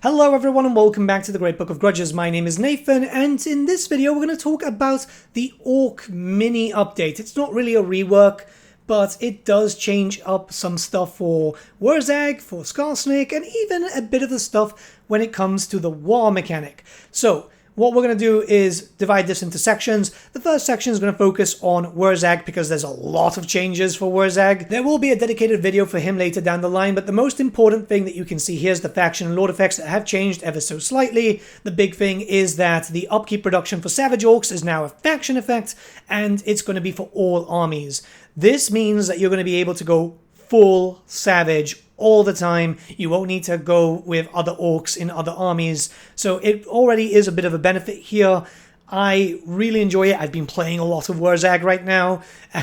Hello everyone and welcome back to the Great Book of Grudges. My name is Nathan and in this video we're going to talk about the Orc mini update. It's not really a rework, but it does change up some stuff for Wurrzag, for Skarsnik, and even a bit of the stuff when it comes to the war mechanic. So what we're going to do is divide this into sections. The first section is going to focus on Wurrzag because there's a lot of changes for Wurrzag. There will be a dedicated video for him later down the line, but the most important thing that you can see here is the faction and lord effects that have changed ever so slightly. The big thing is that the upkeep production for Savage Orcs is now a faction effect, and it's going to be for all armies. This means that you're going to be able to go full Savage all the time. You won't need to go with other orcs in other armies. So it already is a bit of a benefit here. I really enjoy it. I've been playing a lot of Wurrzag right now,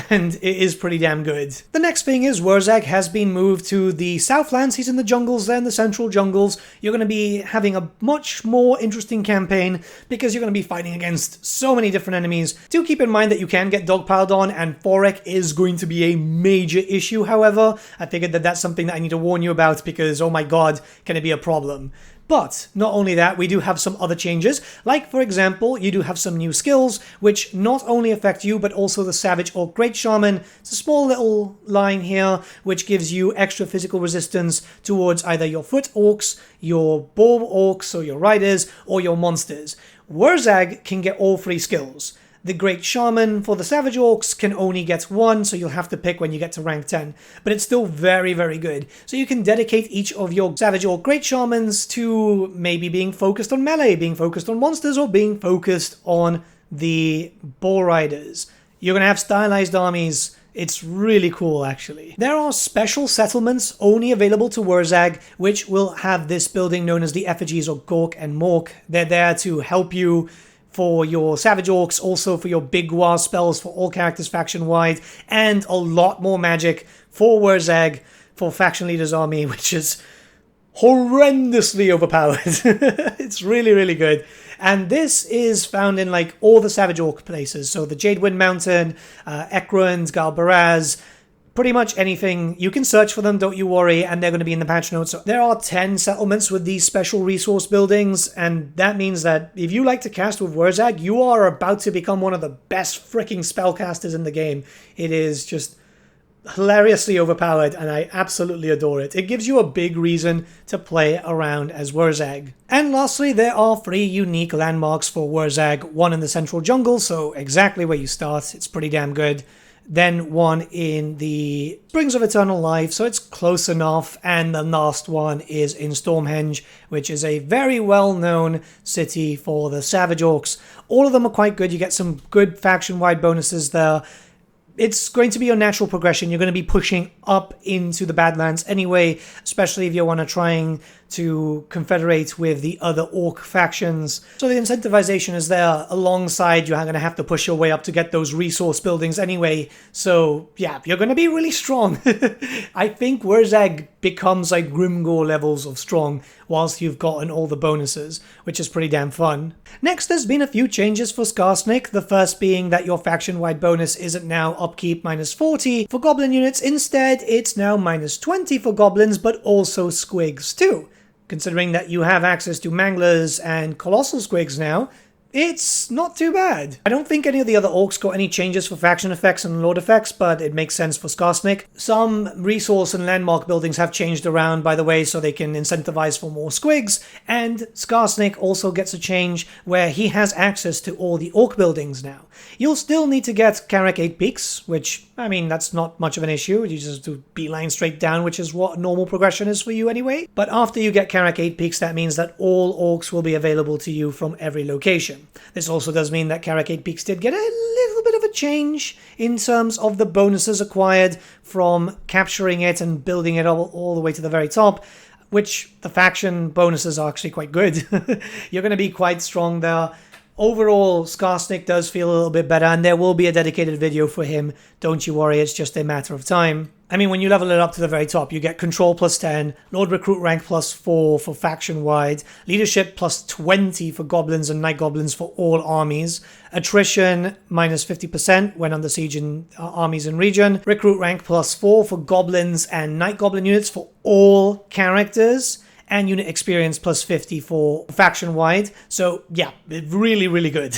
and it is pretty damn good. The next thing is Wurrzag has been moved to the Southlands. He's in the jungles there, in the central jungles. You're going to be having a much more interesting campaign because you're going to be fighting against so many different enemies. Do keep in mind that you can get dogpiled on, and Forek is going to be a major issue, however. I figured that that's something that I need to warn you about because, oh my god, can it be a problem. But not only that, we do have some other changes, like for example, you do have some new skills, which not only affect you, but also the Savage Orc Great Shaman. It's a small little line here, which gives you extra physical resistance towards either your foot orcs, your boar orcs, or your riders, or your monsters. Wurrzag can get all three skills. The Great Shaman for the Savage Orcs can only get one, so you'll have to pick when you get to rank 10. But it's still very, very good. So you can dedicate each of your Savage Orc Great Shamans to maybe being focused on melee, being focused on monsters, or being focused on the Boar Riders. You're going to have stylized armies. It's really cool, actually. There are special settlements only available to Wurrzag, which will have this building known as the Effigies of Gork and Mork. They're there to help you for your Savage Orcs, also for your big war spells for all characters faction-wide, and a lot more magic for Wurrzag, for Faction Leader's Army, which is horrendously overpowered. It's really, really good. And this is found in like all the Savage Orc places, so the Jadewind Mountain, Ekrund, Galbaraz, pretty much anything. You can search for them, don't you worry, and they're going to be in the patch notes. So there are 10 settlements with these special resource buildings, and that means that if you like to cast with Wurrzag, you are about to become one of the best freaking spellcasters in the game. It is just hilariously overpowered, and I absolutely adore it. It gives you a big reason to play around as Wurrzag. And lastly, there are 3 unique landmarks for Wurrzag. One in the central jungle, so exactly where you start. It's pretty damn good. Then one in the Springs of Eternal Life, so it's close enough. And the last one is in Stormhenge, which is a very well-known city for the Savage Orcs. All of them are quite good. You get some good faction-wide bonuses there. It's going to be your natural progression. You're going to be pushing up into the Badlands anyway, especially if you're want to trying to confederate with the other orc factions. So the incentivization is there alongside you're going to have to push your way up to get those resource buildings anyway. So yeah, you're going to be really strong. I think Wurrzag becomes like Grimgore levels of strong whilst you've gotten all the bonuses, which is pretty damn fun. Next, there's been a few changes for Skarsnik. The first being that your faction-wide bonus isn't now upkeep minus 40 for goblin units. Instead, it's now minus 20 for goblins, but also squigs too. Considering that you have access to manglers and colossal squigs now, it's not too bad. I don't think any of the other orcs got any changes for faction effects and lord effects, but it makes sense for Skarsnik. Some resource and landmark buildings have changed around, by the way, so they can incentivize for more squigs, and Skarsnik also gets a change where he has access to all the orc buildings now. You'll still need to get Carrack 8 Peaks, which, I mean, that's not much of an issue. You just do beeline straight down, which is what normal progression is for you anyway. But after you get Carrack 8 Peaks, that means that all orcs will be available to you from every location. This also does mean that Carrack 8 Peaks did get a little bit of a change in terms of the bonuses acquired from capturing it and building it all the way to the very top, which the faction bonuses are actually quite good. You're going to be quite strong there. Overall, Skarsnik does feel a little bit better, and there will be a dedicated video for him. Don't you worry, it's just a matter of time. I mean, when you level it up to the very top, you get Control plus 10, Lord Recruit rank plus 4 for faction-wide, Leadership plus 20 for Goblins and Night Goblins for all armies, Attrition minus 50% when under siege in armies in region, Recruit rank plus 4 for Goblins and Night Goblin units for all characters, and unit experience plus 50 for faction-wide. So yeah, really, really good.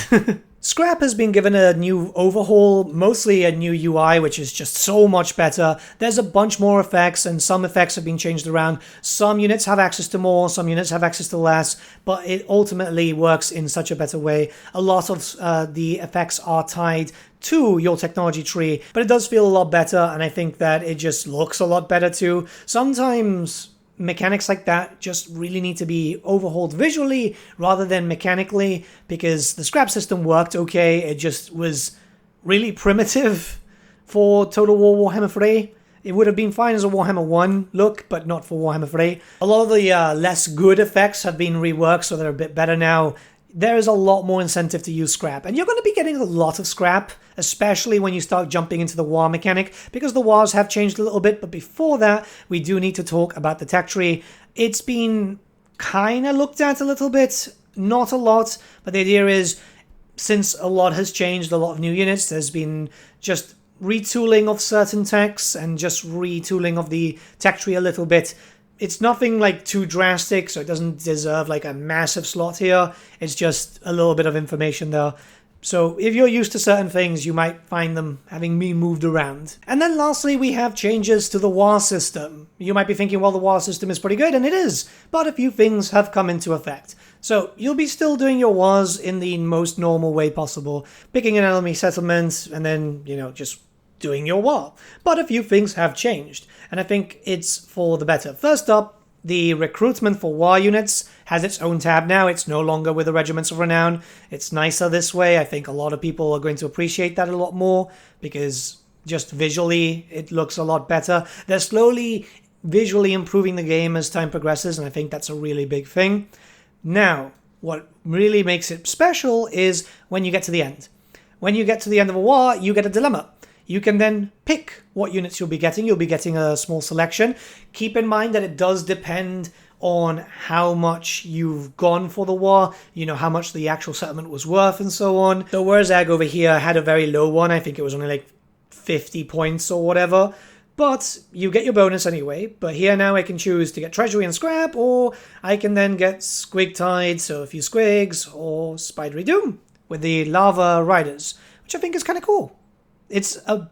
Scrap has been given a new overhaul, mostly a new UI, which is just so much better. There's a bunch more effects, and some effects have been changed around. Some units have access to more, some units have access to less, but it ultimately works in such a better way. A lot of the effects are tied to your technology tree, but it does feel a lot better, and I think that it just looks a lot better too. Sometimes mechanics like that just really need to be overhauled visually rather than mechanically, because the scrap system worked okay, it just was really primitive for Total War Warhammer 3. It would have been fine as a Warhammer 1 look, but not for Warhammer 3. A lot of the less good effects have been reworked, so they're a bit better now. There is a lot more incentive to use scrap, and you're going to be getting a lot of scrap, especially when you start jumping into the war mechanic, because the wars have changed a little bit. But before that, we do need to talk about the tech tree. It's been kind of looked at a little bit, not a lot, but the idea is, since a lot has changed, a lot of new units, there's been just retooling of certain techs and just retooling of the tech tree a little bit. It's nothing like too drastic, so it doesn't deserve like a massive slot here. It's just a little bit of information there. So if you're used to certain things, you might find them having been moved around. And then lastly, we have changes to the war system. You might be thinking, well, the war system is pretty good, and it is, but a few things have come into effect. So you'll be still doing your wars in the most normal way possible, picking an enemy settlement, and then, just doing your war. But a few things have changed, and I think it's for the better. First up, the recruitment for war units has its own tab now. It's no longer with the Regiments of Renown. It's nicer this way. I think a lot of people are going to appreciate that a lot more, because just visually it looks a lot better. They're slowly visually improving the game as time progresses, and I think that's a really big thing. Now, what really makes it special is when you get to the end. When you get to the end of a war, you get a dilemma. You can then pick what units you'll be getting. You'll be getting a small selection. Keep in mind that it does depend on how much you've gone for the war, how much the actual settlement was worth and so on. So Wurrzag over here had a very low one. I think it was only like 50 points or whatever. But you get your bonus anyway. But here now I can choose to get Treasury and Scrap, or I can then get Squig Tide, so a few Squigs, or Spidery Doom with the Lava Riders, which I think is kind of cool. It's a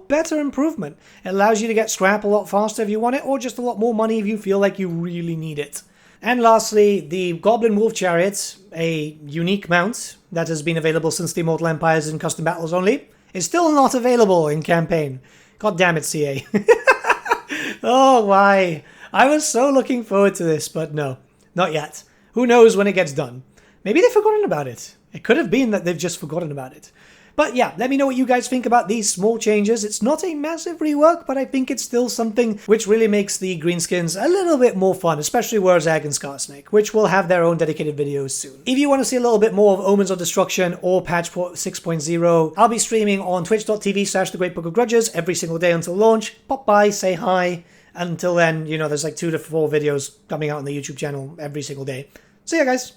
better improvement. It allows you to get scrap a lot faster if you want it, or just a lot more money if you feel like you really need it. And lastly, the Goblin Wolf Chariot, a unique mount that has been available since the Immortal Empires in custom battles only, is still not available in campaign. God damn it, CA. Oh, why? I was so looking forward to this, but no, not yet. Who knows when it gets done? Maybe they've forgotten about it. It could have been that they've just forgotten about it. But yeah, let me know what you guys think about these small changes. It's not a massive rework, but I think it's still something which really makes the Greenskins a little bit more fun, especially Wurrzag and Skarsnik, which will have their own dedicated videos soon. If you want to see a little bit more of Omens of Destruction or Patch 6.0, I'll be streaming on twitch.tv/thegreatbookofgrudges every single day until launch. Pop by, say hi. Until then, there's like 2 to 4 videos coming out on the YouTube channel every single day. See ya, guys.